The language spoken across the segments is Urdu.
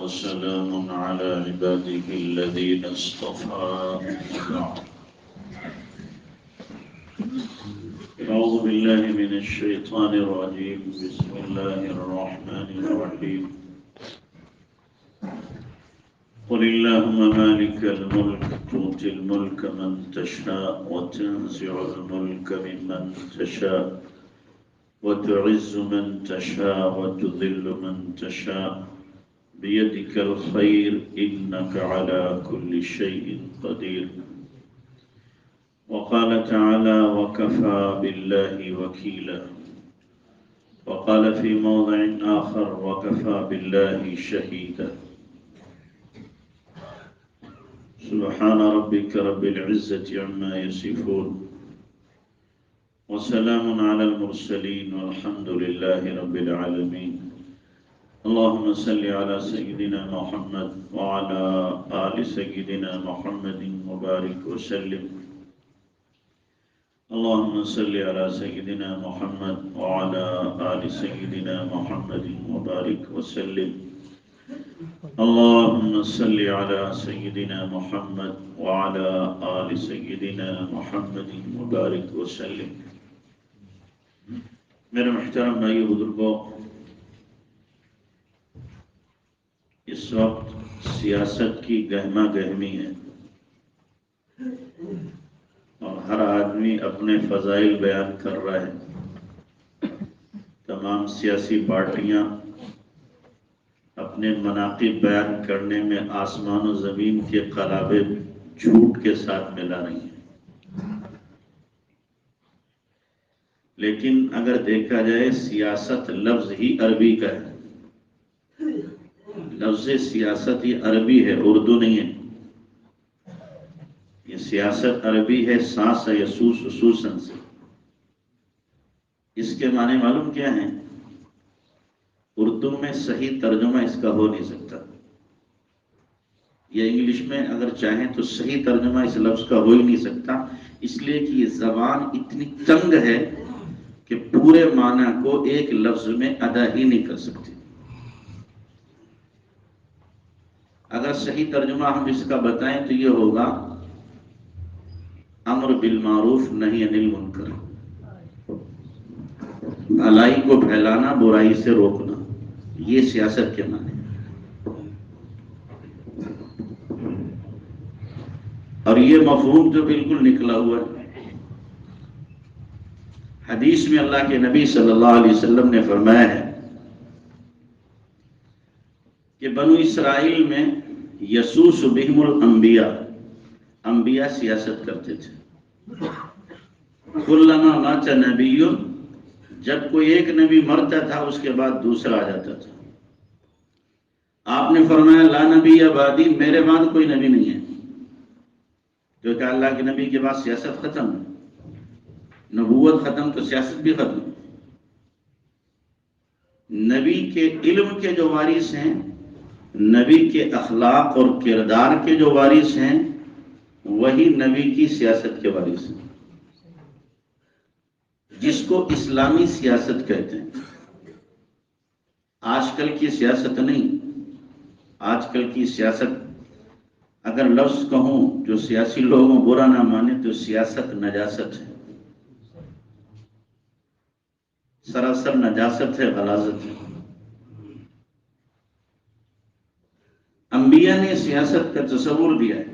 وسلام على عباده الذين اصطفى. أعوذ بالله من الشيطان الرجيم. بسم الله الرحمن الرحيم. قل اللهم مالك الملك تؤتي الملك من تشاء وتنزع الملك ممن تشاء وتعز من تشاء وتذل من تشاء بيدك الخير إنك على كل شيء قدير. وقال تعالى وكفى بالله وكيلا. وقال في موضع آخر وكفى بالله شهيدا. سبحان ربك رب العزة عما يصفون وسلام على المرسلين والحمد لله رب العالمين. اللهم صل على سيدنا محمد وعلى آل سيدنا محمد وبارك وسلم. اللهم صل على سيدنا محمد وعلى آل سيدنا محمد وبارك وسلم. اللهم صل على سيدنا محمد وعلى آل سيدنا محمد وبارك وسلم. میرے محترم بھائی بزرگوں، اس وقت سیاست کی گہما گہمی ہے اور ہر آدمی اپنے فضائل بیان کر رہا ہے. تمام سیاسی پارٹیاں اپنے مناقب بیان کرنے میں آسمان و زمین کے قلابے جھوٹ کے ساتھ ملا رہی ہیں. لیکن اگر دیکھا جائے سیاست لفظ ہی عربی کا ہے. لفظ سیاست ہی عربی ہے، اردو نہیں ہے. یہ سیاست عربی ہے، سانس یسوس خصوصاً سے. اس کے معنی معلوم کیا ہیں؟ اردو میں صحیح ترجمہ اس کا ہو نہیں سکتا. یہ انگلش میں اگر چاہیں تو صحیح ترجمہ اس لفظ کا ہو ہی نہیں سکتا، اس لیے کہ یہ زبان اتنی تنگ ہے کہ پورے معنی کو ایک لفظ میں ادا ہی نہیں کر سکتی. اگر صحیح ترجمہ ہم اس کا بتائیں تو یہ ہوگا امر بالمعروف نہی عن المنکر، بھلائی کو پھیلانا، برائی سے روکنا. یہ سیاست کے معنی. اور یہ مفہوم جو بالکل نکلا ہوا ہے. حدیث میں اللہ کے نبی صلی اللہ علیہ وسلم نے فرمایا ہے کہ بنو اسرائیل میں یسوس بہم الانبیاء، انبیاء سیاست کرتے تھے. کلما مات نبی، جب کوئی ایک نبی مرتا تھا اس کے بعد دوسرا آ جاتا تھا. آپ نے فرمایا لا نبی بعدی، میرے بعد کوئی نبی نہیں ہے. کیونکہ اللہ کے نبی کے بعد سیاست ختم، نبوت ختم تو سیاست بھی ختم. نبی کے علم کے جو وارث ہیں، نبی کے اخلاق اور کردار کے جو وارث ہیں، وہی نبی کی سیاست کے وارث ہیں، جس کو اسلامی سیاست کہتے ہیں. آج کل کی سیاست نہیں. آج کل کی سیاست اگر لفظ کہوں جو سیاسی لوگوں برا نہ مانے تو سیاست نجاست ہے، سراسر نجاست ہے، غلاظت ہے. انبیاء نے سیاست کا تصور دیا ہے.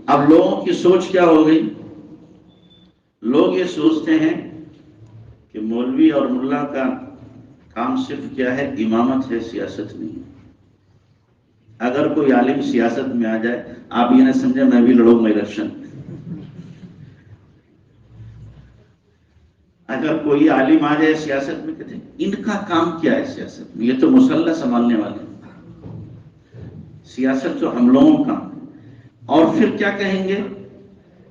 اب لوگوں کی سوچ کیا ہو گئی؟ لوگ یہ سوچتے ہیں کہ مولوی اور ملا کا کام صرف کیا ہے؟ امامت ہے، سیاست نہیں. اگر کوئی عالم سیاست میں آ جائے، آپ یہ نہ سمجھیں میں بھی لڑوں گا الیکشن. اگر کوئی عالم آ جائے سیاست میں، کہتے ہیں ان کا کام کیا ہے سیاست میں؟ یہ تو مسلح سنبھالنے والے ہیں. سیاست تو ہم لوگوں کا. اور پھر کیا کہیں گے؟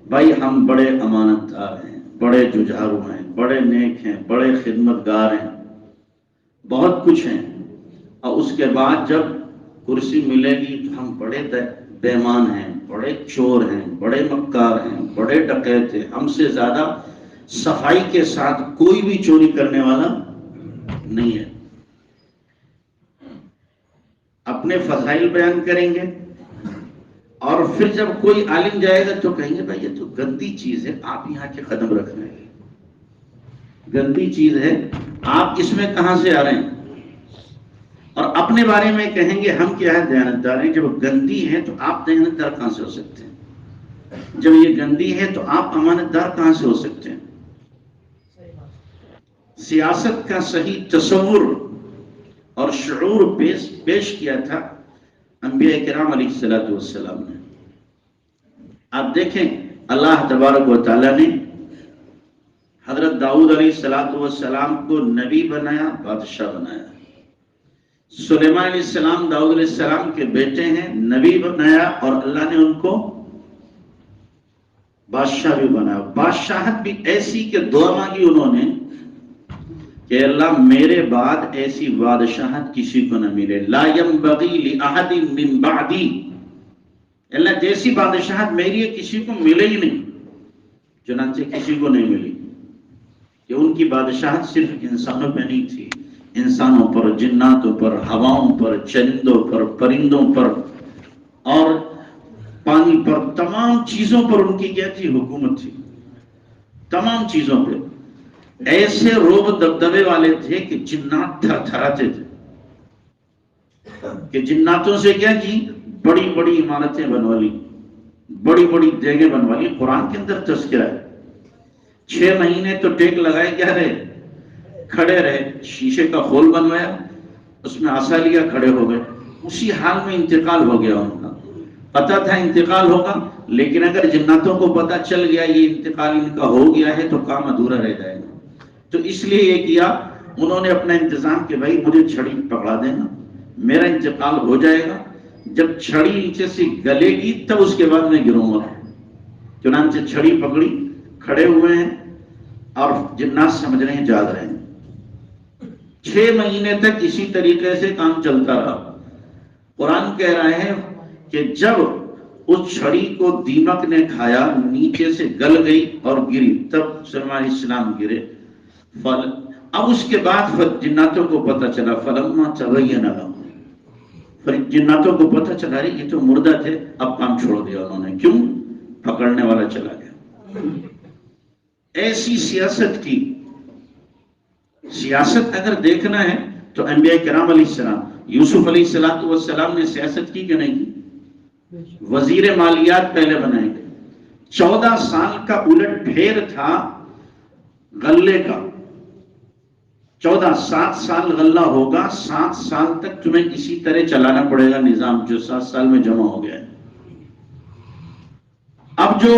بھائی ہم بڑے امانت دار ہیں، بڑے ججارو ہیں، بڑے نیک ہیں، بڑے خدمتگار ہیں، بہت کچھ ہیں. اور اس کے بعد جب کرسی ملے گی تو ہم بڑے بےمان ہیں، بڑے چور ہیں، بڑے مکار ہیں، بڑے ڈکیت ہیں، ہم سے زیادہ صفائی کے ساتھ کوئی بھی چوری کرنے والا نہیں ہے. اپنے فضائل بیان کریں گے، اور پھر جب کوئی عالم جائے گا تو کہیں گے بھائی یہ تو گندی چیز ہے، آپ یہاں کے قدم رکھ رہے ہیں، گندی چیز ہے، آپ اس میں کہاں سے آ رہے ہیں؟ اور اپنے بارے میں کہیں گے ہم کیا ہے، دیانتدار ہیں، جب گندی ہے تو آپ دیانتدار کہاں سے ہو سکتے ہیں؟ جب یہ گندی ہے تو آپ امانت دار کہاں سے ہو سکتے ہیں؟ سیاست کا صحیح تصور اور شعور پیش کیا تھا انبیاء کرام علیہ السلام نے۔ آپ دیکھیں اللہ تبارک و تعالیٰ نے حضرت داؤد علیہ السلام کو نبی بنایا، بادشاہ بنایا۔ سلیمان علیہ السلام داؤد علیہ السلام کے بیٹے ہیں، نبی بنایا، اور اللہ نے ان کو بادشاہ بھی بنایا۔ بادشاہت بھی ایسی کہ دعا مانگی انہوں نے کہ اللہ میرے بعد ایسی بادشاہت کسی کو نہ ملے، لا ينبغی لأحد من بعدی، اللہ جیسی بادشاہت میری ہے کسی کو ملے ہی نہیں۔ چنانچہ کسی کو نہیں ملی، کہ ان کی بادشاہت صرف انسانوں پہ نہیں تھی، انسانوں پر، جناتوں پر، ہواؤں پر، چرندوں پر، پرندوں پر، اور پانی پر، تمام چیزوں پر ان کی کیا تھی؟ حکومت تھی، تمام چیزوں پہ۔ ایسے روب دبدبے والے تھے کہ جنات تھر تھراتے تھے، کہ جناتوں سے کیا کی؟ بڑی بڑی عمارتیں بنوا لی، بڑی بڑی دیگیں بنوا لی۔ قرآن کے اندر تذکرہ ہے، 6 مہینے تو ٹیک لگائے کیا رہے؟ کھڑے رہے، شیشے کا خول بنوایا، اس میں عصا لیا، کھڑے ہو گئے، اسی حال میں انتقال ہو گیا ان کا۔ پتا تھا انتقال ہوگا، لیکن اگر جناتوں کو پتا چل گیا یہ انتقال ان کا ہو گیا ہے تو کام ادھورا رہ جائے گا، تو اس لیے یہ کیا انہوں نے اپنا انتظام کہ بھائی مجھے چھڑی پکڑا دینا، میرا انتقال ہو جائے گا، جب چھڑی نیچے سے گلے گی تب اس کے بعد میں گروں گا۔ چنانچہ چھڑی پکڑی، کھڑے ہوئے ہیں، اور جنات سمجھ رہے ہیں جاگ رہے ہیں۔ 6 مہینے تک اسی طریقے سے کام چلتا رہا۔ قرآن کہہ رہے ہیں کہ جب اس چھڑی کو دیمک نے کھایا، نیچے سے گل گئی اور گری، تب سلیمان علیہ السلام گرے۔ اب اس کے بعد جناتوں کو پتہ چلا، فلما تبین لهم، پھر جناتوں کو پتہ چلا رہی یہ تو مردہ تھے، اب کام چھوڑ دیا انہوں نے، کیوں؟ پکڑنے والا چلا گیا۔ ایسی سیاست کی، سیاست اگر دیکھنا ہے تو انبیاء کرام علیہ السلام، یوسف علیہ السلام نے سیاست کی کہ نہیں کی؟ وزیر مالیات پہلے بنائے گئے، 14 سال کا الٹ پھیر تھا غلے کا، 7 سال غلہ ہوگا، 7 سال تک تمہیں اسی طرح چلانا پڑے گا نظام جو 7 سال میں جمع ہو گیا ہے۔ اب جو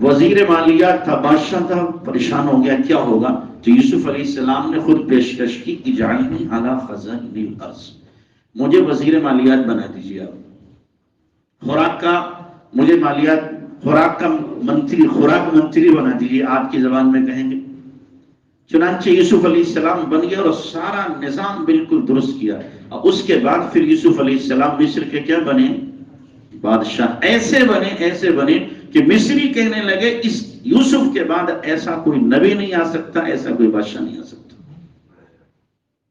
وزیر مالیات تھا، بادشاہ تھا، پریشان ہو گیا کیا ہوگا، تو یوسف علیہ السلام نے خود پیشکش کی، اجعلنی علی خزائن الارض، مجھے وزیر مالیات بنا دیجیے، آپ خوراک کا، مجھے مالیات، خوراک کا منتری، خوراک منتری بنا دیجیے، آپ کی زبان میں کہیں گے۔ چنانچہ یوسف علیہ السلام بن گیا اور سارا نظام بالکل درست کیا، اور اس کے بعد پھر یوسف علیہ السلام مصر کے کیا بنے؟ بادشاہ۔ ایسے بنے کہ مصری کہنے لگے اس یوسف کے بعد ایسا کوئی نبی نہیں آ سکتا، ایسا کوئی بادشاہ نہیں آ سکتا۔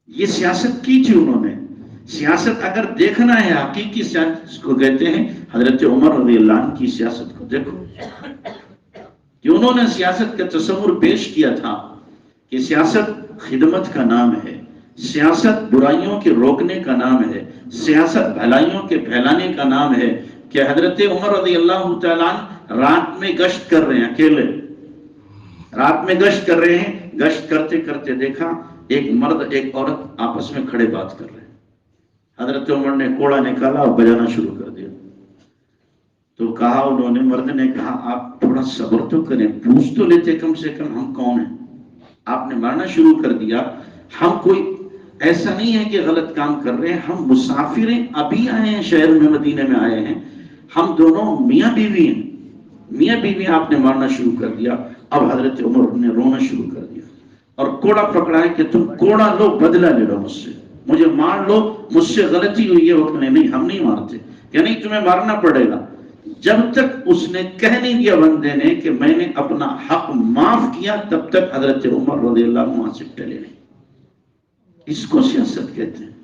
یہ سیاست کی تھی انہوں نے۔ سیاست اگر دیکھنا ہے، حقیقی سیاست کو کہتے ہیں، حضرت عمر رضی اللہ عنہ کی سیاست کو دیکھو کہ انہوں نے سیاست کا تصور پیش کیا تھا کہ سیاست خدمت کا نام ہے، سیاست برائیوں کے روکنے کا نام ہے، سیاست بھلائیوں کے پھیلانے کا نام ہے۔ کہ حضرت عمر رضی اللہ تعالیٰ رات میں گشت کر رہے ہیں، اکیلے رات میں گشت کر رہے ہیں، گشت کرتے کرتے دیکھا ایک مرد ایک عورت آپس میں کھڑے بات کر رہے ہیں۔ حضرت عمر نے کوڑا نکالا اور بجانا شروع کر دیا، تو کہا انہوں نے، مرد نے کہا آپ تھوڑا صبر تو کریں، پوچھ تو لیتے کم سے کم ہم کون ہیں، آپ نے مارنا شروع کر دیا۔ ہم کوئی ایسا نہیں ہے کہ غلط کام کر رہے ہیں، ہم مسافر ہیں، ابھی آئے ہیں، شہر میں مدینے میں آئے ہیں، ہم دونوں میاں بیوی ہیں، میاں بیوی آپ نے مارنا شروع کر دیا۔ اب حضرت عمر نے رونا شروع کر دیا اور کوڑا پکڑا ہے کہ تم کوڑا لو، بدلہ لے لو مجھ سے، مجھے مار لو، مجھ سے غلطی ہوئی ہے، وقت نہیں ہم نہیں مارتے، کہ نہیں تمہیں مارنا پڑے گا۔ جب تک اس نے کہہ نہیں دیا بندے نے کہ میں نے اپنا حق معاف کیا، تب تک حضرت عمر رضی اللہ عنہ وہاں سے ٹلے نہیں۔ اس کو سیاست کہتے ہیں۔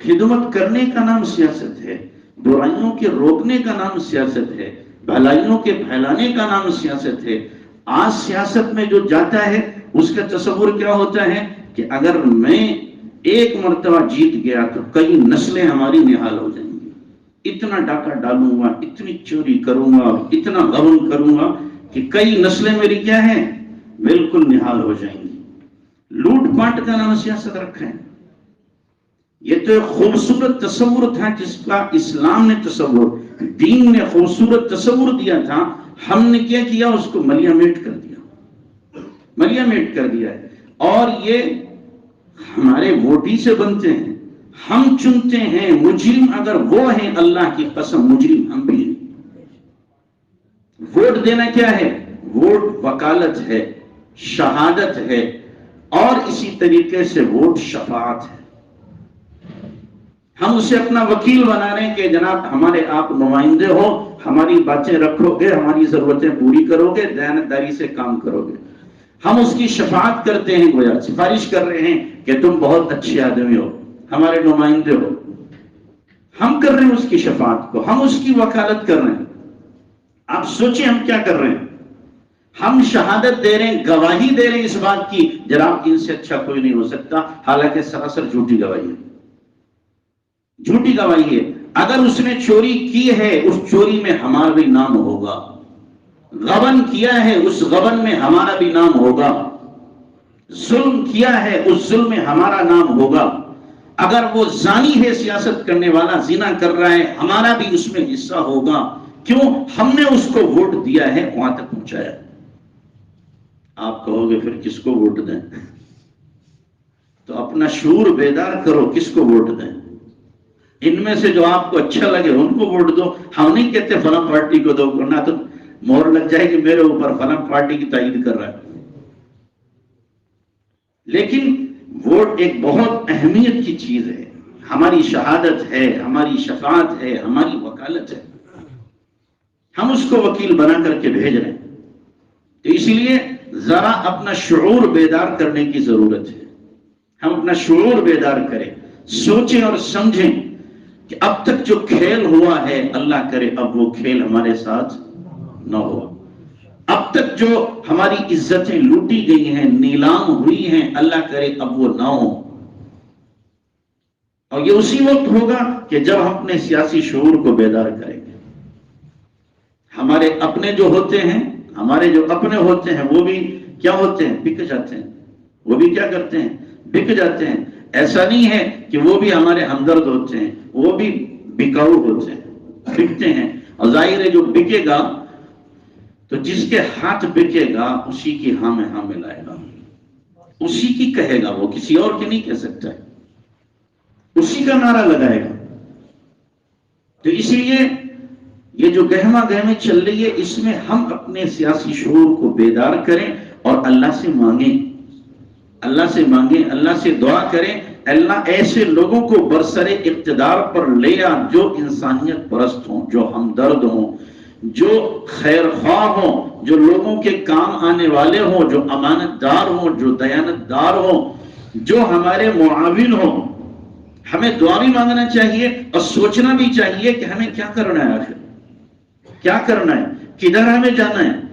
خدمت کرنے کا نام سیاست ہے، برائیوں کے روکنے کا نام سیاست ہے، بھلائیوں کے پھیلانے کا نام سیاست ہے۔ آج سیاست میں جو جاتا ہے اس کا تصور کیا ہوتا ہے کہ اگر میں ایک مرتبہ جیت گیا تو کئی نسلیں ہماری نہال ہو جائیں گی، اتنا ڈاکہ ڈالوں گا، اتنی چوری کروں گا، اتنا غبن کروں گا کہ کئی نسلیں میری کیا ہیں، بالکل نہال ہو جائیں گی۔ لوٹ پاٹ کا نام سیاست رکھا ہے۔ یہ تو ایک خوبصورت تصور تھا جس کا اسلام نے تصور، دین نے خوبصورت تصور دیا تھا، ہم نے کیا کیا، اس کو ملیا میٹ کر دیا، ملیا میٹ کر دیا ہے۔ اور یہ ہمارے ووٹ ہی سے بنتے ہیں، ہم چنتے ہیں۔ مجرم اگر وہ ہیں، اللہ کی قسم مجرم ہم بھی ہیں۔ ووٹ دینا کیا ہے؟ ووٹ وکالت ہے، شہادت ہے، اور اسی طریقے سے ووٹ شفاعت ہے۔ ہم اسے اپنا وکیل بنا رہے ہیں کہ جناب ہمارے آپ نمائندے ہو، ہماری باتیں رکھو گے، ہماری ضرورتیں پوری کرو گے، دیانتداری سے کام کرو گے۔ ہم اس کی شفاعت کرتے ہیں، گویا سفارش کر رہے ہیں کہ تم بہت اچھے آدمی ہو، ہمارے نمائندے ہو۔ ہم کر رہے ہیں اس کی شفاعت کو، ہم اس کی وکالت کر رہے ہیں۔ آپ سوچیں ہم کیا کر رہے ہیں؟ ہم شہادت دے رہے ہیں، گواہی دے رہے ہیں اس بات کی جناب ان سے اچھا کوئی نہیں ہو سکتا، حالانکہ سراسر جھوٹی گواہی ہے، جھوٹی گواہی ہے۔ اگر اس نے چوری کی ہے، اس چوری میں ہمارا بھی نام ہوگا، غبن کیا ہے، اس غبن میں ہمارا بھی نام ہوگا، ظلم کیا ہے، اس ظلم میں ہمارا نام ہوگا۔ اگر وہ زانی ہے، سیاست کرنے والا زنا کر رہا ہے، ہمارا بھی اس میں حصہ ہوگا۔ کیوں؟ ہم نے اس کو ووٹ دیا ہے، وہاں تک پہنچایا۔ آپ کہو گے پھر کس کو ووٹ دیں؟ تو اپنا شعور بیدار کرو، کس کو ووٹ دیں؟ ان میں سے جو آپ کو اچھا لگے ان کو ووٹ دو۔ ہم نہیں کہتے فلاں پارٹی کو دو، ورنہ تو مہر لگ جائے کہ میرے اوپر فلاں پارٹی کی تائید کر رہا ہے۔ لیکن ووٹ ایک بہت اہمیت کی چیز ہے، ہماری شہادت ہے، ہماری شفاعت ہے، ہماری وکالت ہے۔ ہم اس کو وکیل بنا کر کے بھیج رہے ہیں۔ تو اسی لیے ذرا اپنا شعور بیدار کرنے کی ضرورت ہے۔ ہم اپنا شعور بیدار کریں، سوچیں اور سمجھیں کہ اب تک جو کھیل ہوا ہے، اللہ کرے اب وہ کھیل ہمارے ساتھ نہ ہو۔ اب تک جو ہماری عزتیں لوٹی گئی ہیں، نیلام ہوئی ہیں، اللہ کرے اب وہ نہ ہو۔ اور یہ اسی وقت ہوگا کہ جب ہم اپنے سیاسی شعور کو بیدار کریں گے۔ ہمارے اپنے جو ہوتے ہیں، ہمارے جو اپنے ہوتے ہیں وہ بھی کیا ہوتے ہیں؟ بک جاتے ہیں۔ وہ بھی کیا کرتے ہیں؟ بک جاتے ہیں۔ ایسا نہیں ہے کہ وہ بھی ہمارے ہمدرد ہوتے ہیں، وہ بھی بکاؤ ہوتے ہیں، بکتے ہیں۔ اور ظاہر ہے جو بکے گا تو جس کے ہاتھ بکے گا اسی کی ہاں میں ہاں ملائے گا، اسی کی کہے گا، وہ کسی اور کی نہیں کہہ سکتا ہے، اسی کا نعرہ لگائے گا۔ تو اسی لیے یہ جو گہما گہمی چل رہی ہے، اس میں ہم اپنے سیاسی شعور کو بیدار کریں اور اللہ سے مانگیں، اللہ سے مانگیں، اللہ سے دعا کریں، اللہ ایسے لوگوں کو برسر اقتدار پر لے آ جو انسانیت پرست ہوں، جو ہمدرد ہوں، جو خیر خواہ ہوں، جو لوگوں کے کام آنے والے ہوں، جو امانت دار ہوں، جو دیانت دار ہوں، جو ہمارے معاون ہوں۔ ہمیں دعا بھی مانگنا چاہیے اور سوچنا بھی چاہیے کہ ہمیں کیا کرنا ہے، آخر کیا کرنا ہے، کدھر ہمیں جانا ہے۔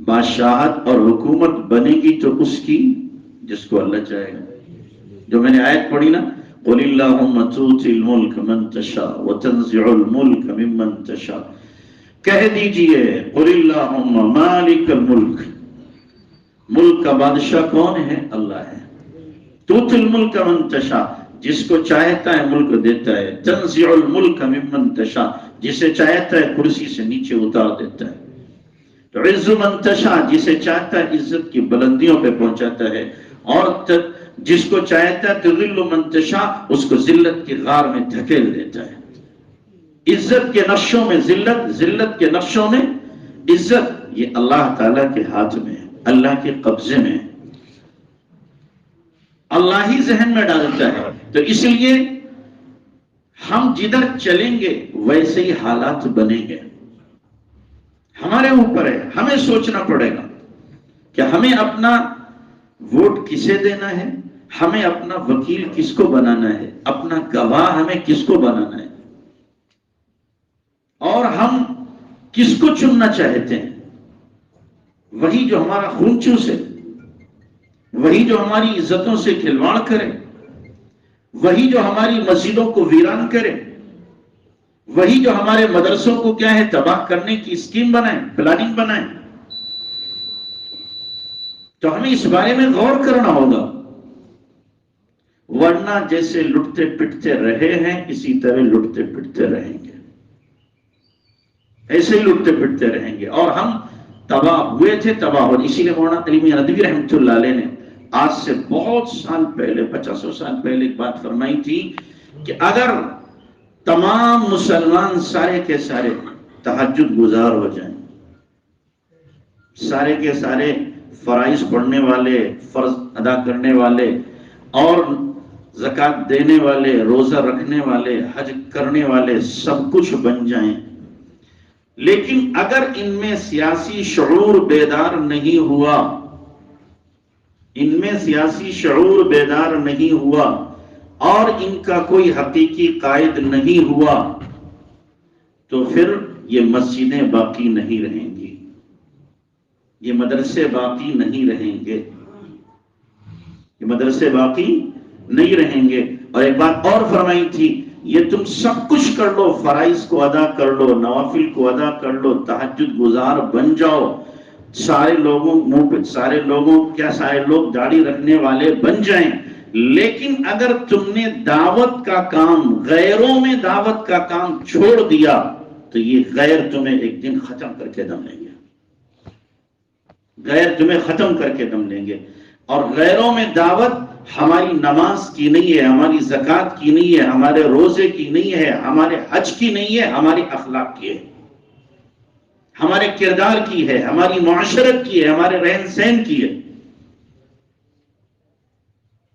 بادشاہت اور حکومت بنے گی تو اس کی جس کو اللہ چاہے گا۔ جو میں نے آیت پڑھی نا، قُلِ اللَّهُمَّ تُؤْتِي الْمُلْكَ مَن تَشَاءُ وَتَنزِعُ الْمُلْكَ مِمَّن تَشَاءُ۔ کہہ دیجئے قُلِ اللَّهُمَّ مَالِكَ الْمُلْكِ، ملک کا بادشاہ کون ہے؟ اللہ ہے۔ تُؤْتِي الْمُلْكَ مَن تَشَاءُ، جس کو چاہتا ہے ملک دیتا ہے۔ تَنزِعُ الْمُلْكَ مِمَّن تَشَاءُ، جسے چاہتا ہے کرسی سے نیچے اتار دیتا ہے۔ عز من تشاء، جسے چاہتا ہے عزت کی بلندیوں پہ پہنچاتا ہے، اور جس کو چاہتا ہے تذل من تشاء، اس کو ذلت کی غار میں دھکیل دیتا ہے۔ عزت کے نقشوں میں ذلت، ذلت کے نقشوں میں عزت، یہ اللہ تعالیٰ کے ہاتھ میں ہے، اللہ کے قبضے میں ہے، اللہ ہی ذہن میں ڈالتا ہے۔ تو اس لیے ہم جدھر چلیں گے ویسے ہی حالات بنیں گے۔ ہمارے اوپر ہے، ہمیں سوچنا پڑے گا کہ ہمیں اپنا ووٹ کسے دینا ہے، ہمیں اپنا وکیل کس کو بنانا ہے، اپنا گواہ ہمیں کس کو بنانا ہے، اور ہم کس کو چننا چاہتے ہیں؟ وہی جو ہمارا خون چوسے، وہی جو ہماری عزتوں سے کھلواڑ کرے، وہی جو ہماری مسجدوں کو ویران کرے، وہی جو ہمارے مدرسوں کو کیا ہے تباہ کرنے کی اسکیم بنائے، پلاننگ بنائے؟ تو ہمیں اس بارے میں غور کرنا ہوگا، ورنہ جیسے لٹتے پٹتے رہے ہیں اسی طرح لٹتے پٹتے رہیں گے، ایسے ہی لٹتے پٹتے رہیں گے، اور ہم تباہ ہوئے تھے، تباہ ہو۔ اسی لیے مولانا علی میاں ندوی رحمۃ اللہ علیہ نے آج سے بہت سال پہلے، 50 سال پہلے ایک بات فرمائی تھی کہ اگر تمام مسلمان سارے کے سارے تہجد گزار ہو جائیں، سارے کے سارے فرائض پڑھنے والے، فرض ادا کرنے والے، اور زکوٰۃ دینے والے، روزہ رکھنے والے، حج کرنے والے، سب کچھ بن جائیں، لیکن اگر ان میں سیاسی شعور بیدار نہیں ہوا، ان میں سیاسی شعور بیدار نہیں ہوا، اور ان کا کوئی حقیقی قائد نہیں ہوا، تو پھر یہ مسجدیں باقی نہیں رہیں گی، یہ مدرسے باقی نہیں رہیں گے، یہ مدرسے باقی نہیں رہیں گے۔ اور ایک بات اور فرمائی تھی، یہ تم سب کچھ کر لو، فرائض کو ادا کر لو، نوافل کو ادا کر لو، تہجد گزار بن جاؤ، سارے لوگ داڑھی رکھنے والے بن جائیں، لیکن اگر تم نے دعوت کا کام، غیروں میں دعوت کا کام چھوڑ دیا تو یہ غیر تمہیں ایک دن ختم کر کے دم لیں گے، غیر تمہیں ختم کر کے دم لیں گے۔ اور غیروں میں دعوت ہماری نماز کی نہیں ہے، ہماری زکوٰۃ کی نہیں ہے، ہمارے روزے کی نہیں ہے، ہمارے حج کی نہیں ہے، ہماری اخلاق کی ہے، ہمارے کردار کی ہے، ہماری معاشرت کی ہے، ہمارے رہن سہن کی ہے،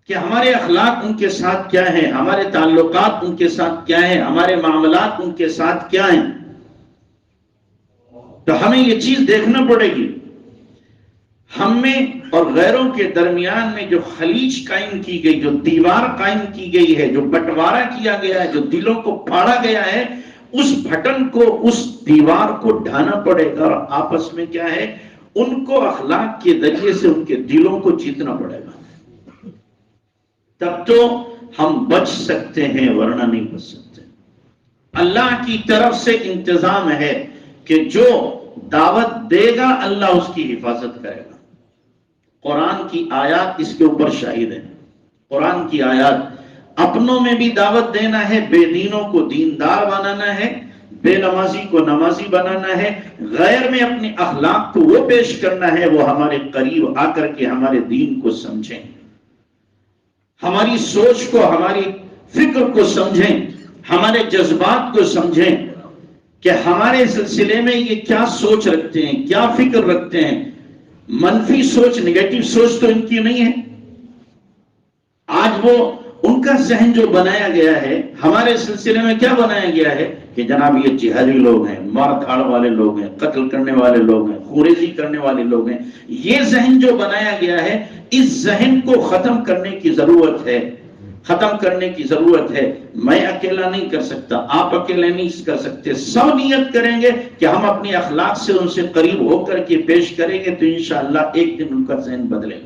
کہ ہمارے اخلاق ان کے ساتھ کیا ہیں، ہمارے تعلقات ان کے ساتھ کیا ہیں، ہمارے معاملات ان کے ساتھ کیا ہیں۔ تو ہمیں یہ چیز دیکھنا پڑے گی، ہم میں اور غیروں کے درمیان میں جو خلیج قائم کی گئی، جو دیوار قائم کی گئی ہے، جو بٹوارا کیا گیا ہے، جو دلوں کو پھاڑا گیا ہے، اس بھٹن کو، اس دیوار کو ڈھانا پڑے گا، اور آپس میں کیا ہے، ان کو اخلاق کے ذریعے سے ان کے دلوں کو جیتنا پڑے گا، تب تو ہم بچ سکتے ہیں، ورنہ نہیں بچ سکتے۔ اللہ کی طرف سے انتظام ہے کہ جو دعوت دے گا اللہ اس کی حفاظت کرے گا۔ قرآن کی آیات اس کے اوپر شاہد ہیں، قرآن کی آیات۔ اپنوں میں بھی دعوت دینا ہے، بے دینوں کو دیندار بنانا ہے، بے نمازی کو نمازی بنانا ہے، غیر میں اپنے اخلاق کو وہ پیش کرنا ہے وہ ہمارے قریب آ کر کے ہمارے دین کو سمجھیں، ہماری سوچ کو، ہماری فکر کو سمجھیں، ہمارے جذبات کو سمجھیں کہ ہمارے سلسلے میں یہ کیا سوچ رکھتے ہیں، کیا فکر رکھتے ہیں۔ منفی سوچ، نیگیٹو سوچ تو ان کی نہیں ہے۔ آج وہ ان کا ذہن جو بنایا گیا ہے، ہمارے سلسلے میں کیا بنایا گیا ہے کہ جناب یہ جہادی لوگ ہیں، مار دھاڑ والے لوگ ہیں، قتل کرنے والے لوگ ہیں، خوریزی کرنے والے لوگ ہیں۔ یہ ذہن جو بنایا گیا ہے، اس ذہن کو ختم کرنے کی ضرورت ہے، ختم کرنے کی ضرورت ہے۔ میں اکیلا نہیں کر سکتا، آپ اکیلے نہیں کر سکتے، سب نیت کریں گے کہ ہم اپنے اخلاق سے ان سے قریب ہو کر کے پیش کریں گے تو انشاءاللہ ایک دن ان کا ذہن بدلے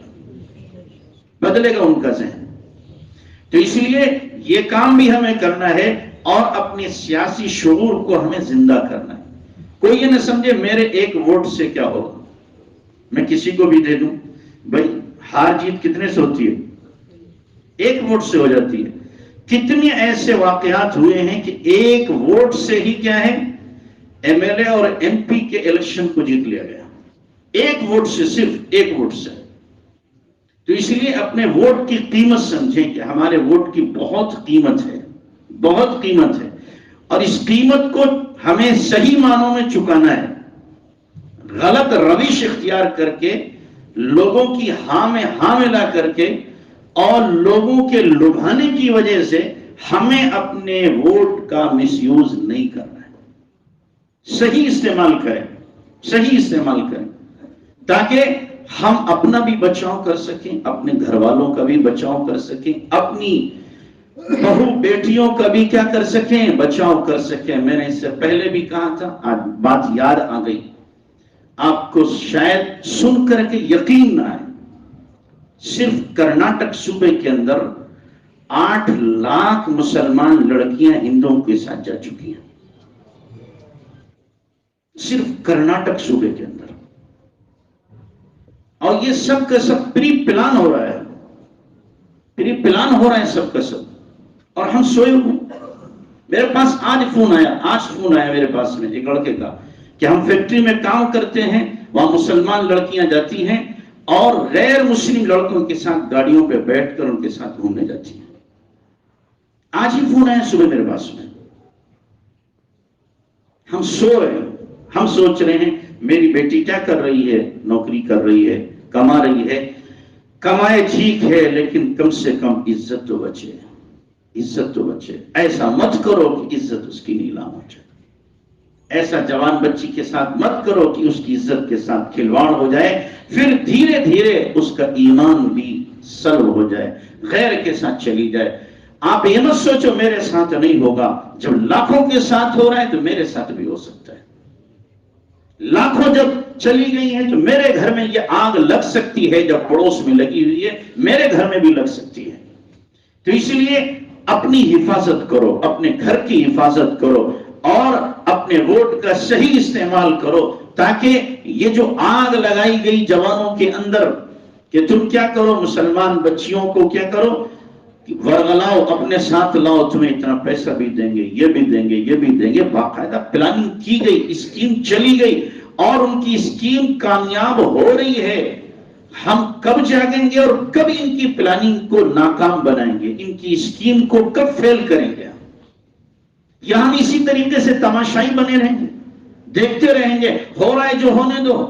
گا ان کا ذہن۔ تو اس لیے یہ کام بھی ہمیں کرنا ہے، اور اپنے سیاسی شعور کو ہمیں زندہ کرنا ہے۔ کوئی یہ نہ سمجھے میرے ایک ووٹ سے کیا ہوگا، میں کسی کو بھی دے دوں، بھائی ہار جیت کتنے سے ہوتی ہے؟ ایک ووٹ سے ہو جاتی ہے۔ کتنے ایسے واقعات ہوئے ہیں کہ ایک ووٹ سے ہی کیا ہے، ایم ایل اے اور ایم پی کے الیکشن کو جیت لیا گیا، ایک ووٹ سے، صرف ایک ووٹ سے۔ تو اس لیے اپنے ووٹ کی قیمت سمجھیں کہ ہمارے ووٹ کی بہت قیمت ہے، بہت قیمت ہے، اور اس قیمت کو ہمیں صحیح معنوں میں چکانا ہے۔ غلط روش اختیار کر کے، لوگوں کی ہاں میں ہاں ملا کر کے، اور لوگوں کے لبھانے کی وجہ سے ہمیں اپنے ووٹ کا مس یوز نہیں کرنا ہے۔ صحیح استعمال کریں، صحیح استعمال کریں، تاکہ ہم اپنا بھی بچاؤ کر سکیں، اپنے گھر والوں کا بھی بچاؤ کر سکیں، اپنی بہو بیٹیوں کا بھی کیا کر سکیں، بچاؤ کر سکیں۔ میں نے اس سے پہلے بھی کہا تھا، آج بات یاد آ گئی، آپ کو شاید سن کر کے یقین نہ آئے، صرف کرناٹک صوبے کے اندر 8 لاکھ مسلمان لڑکیاں ہندوؤں کے ساتھ جا چکی ہیں، صرف کرناٹک صوبے کے اندر، اور یہ سب کا سب پری پلان ہو رہا ہے، پری پلان ہو رہا ہے سب کا سب، اور ہم سوئے ہوئے۔ میرے پاس آج فون آیا میرے پاس میں ایک لڑکے کا کہ ہم فیکٹری میں کام کرتے ہیں، وہاں مسلمان لڑکیاں جاتی ہیں اور غیر مسلم لڑکوں کے ساتھ گاڑیوں پہ بیٹھ کر ان کے ساتھ گھومنے جاتی ہیں۔ آج ہی فون آیا صبح میرے پاس میں۔ ہم سو رہے ہیں، ہم سوچ رہے ہیں میری بیٹی کیا کر رہی ہے، نوکری کر رہی ہے، کما رہی ہے، کمائے ٹھیک ہے، لیکن کم سے کم عزت تو بچے، عزت تو بچے۔ ایسا مت کرو کہ عزت اس کی نیلام ہو جائے، ایسا جوان بچی کے ساتھ مت کرو کہ اس کی عزت کے ساتھ کھلواڑ ہو جائے، پھر دھیرے دھیرے اس کا ایمان بھی سلب ہو جائے، غیر کے ساتھ چلی جائے۔ آپ یہ مت سوچو میرے ساتھ نہیں ہوگا، جب لاکھوں کے ساتھ ہو رہا ہے تو میرے ساتھ بھی ہو سکتا ہے۔ لاکھوں جب چلی گئی ہیں تو میرے گھر میں یہ آگ لگ سکتی ہے، جب پڑوس میں لگی ہوئی ہے میرے گھر میں بھی لگ سکتی ہے۔ تو اس لیے اپنی حفاظت کرو، اپنے گھر کی حفاظت کرو، اور اپنے ووٹ کا صحیح استعمال کرو، تاکہ یہ جو آگ لگائی گئی جوانوں کے اندر کہ تم کیا کرو، مسلمان بچیوں کو کیا کرو، ورغلاؤ، اپنے ساتھ لاؤ، تمہیں اتنا پیسہ بھی دیں گے، یہ بھی دیں گے، یہ بھی دیں گے، باقاعدہ پلاننگ کی گئی، اسکیم چلی گئی، اور ان کی اسکیم کامیاب ہو رہی ہے۔ ہم کب جاگیں گے اور کب ان کی پلاننگ کو ناکام بنائیں گے، ان کی اسکیم کو کب فیل کریں گے؟ یا ہم اسی طریقے سے تماشائی بنے رہیں گے، دیکھتے رہیں گے، ہو رہا ہے جو ہونے دو،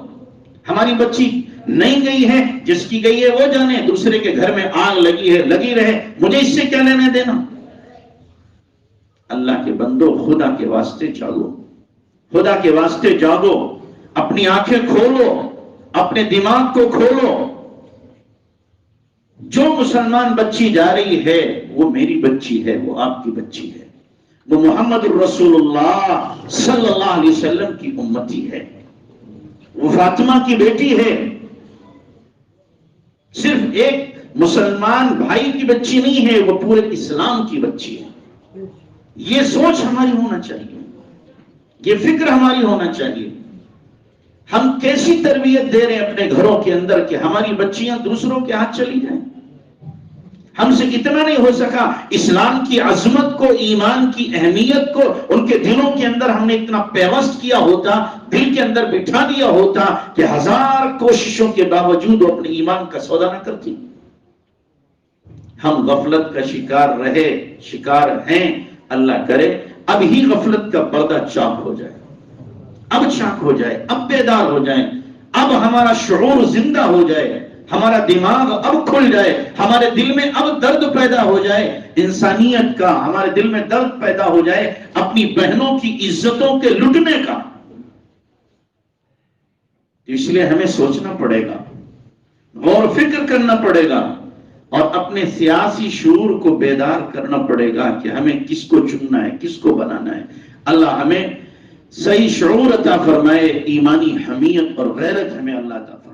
ہماری بچی نہیں گئی ہے، جس کی گئی ہے وہ جانے، دوسرے کے گھر میں آگ لگی ہے، لگی رہے، مجھے اس سے کیا لینا دینا۔ اللہ کے بندو، خدا کے واسطے جاگو، خدا کے واسطے جاگو، اپنی آنکھیں کھولو، اپنے دماغ کو کھولو۔ جو مسلمان بچی جا رہی ہے وہ میری بچی ہے، وہ آپ کی بچی ہے، وہ محمد الرسول اللہ صلی اللہ علیہ وسلم کی امتی ہے، وہ فاطمہ کی بیٹی ہے، صرف ایک مسلمان بھائی کی بچی نہیں ہے، وہ پورے اسلام کی بچی ہے۔ یہ سوچ ہماری ہونا چاہیے، یہ فکر ہماری ہونا چاہیے۔ ہم کیسی تربیت دے رہے ہیں اپنے گھروں کے اندر کہ ہماری بچیاں دوسروں کے ہاتھ چلی جائیں؟ ہم سے اتنا نہیں ہو سکا اسلام کی عظمت کو، ایمان کی اہمیت کو ان کے دلوں کے اندر ہم نے اتنا پیوست کیا ہوتا، دل کے اندر بٹھا دیا ہوتا کہ 1000 کوششوں کے باوجود وہ اپنے ایمان کا سودا نہ کرتی۔ ہم غفلت کا شکار ہیں، اللہ کرے اب ہی غفلت کا پردہ چاک ہو جائے، اب چاک ہو جائے، اب بیدار ہو جائیں، اب ہمارا شعور زندہ ہو جائے، ہمارا دماغ اب کھل جائے، ہمارے دل میں اب درد پیدا ہو جائے، انسانیت کا ہمارے دل میں درد پیدا ہو جائے، اپنی بہنوں کی عزتوں کے لٹنے کا۔ اس لیے ہمیں سوچنا پڑے گا، غور فکر کرنا پڑے گا، اور اپنے سیاسی شعور کو بیدار کرنا پڑے گا کہ ہمیں کس کو چننا ہے، کس کو بنانا ہے۔ اللہ ہمیں صحیح شعور عطا فرمائے، ایمانی حمیت اور غیرت ہمیں اللہ عطا فرمائے۔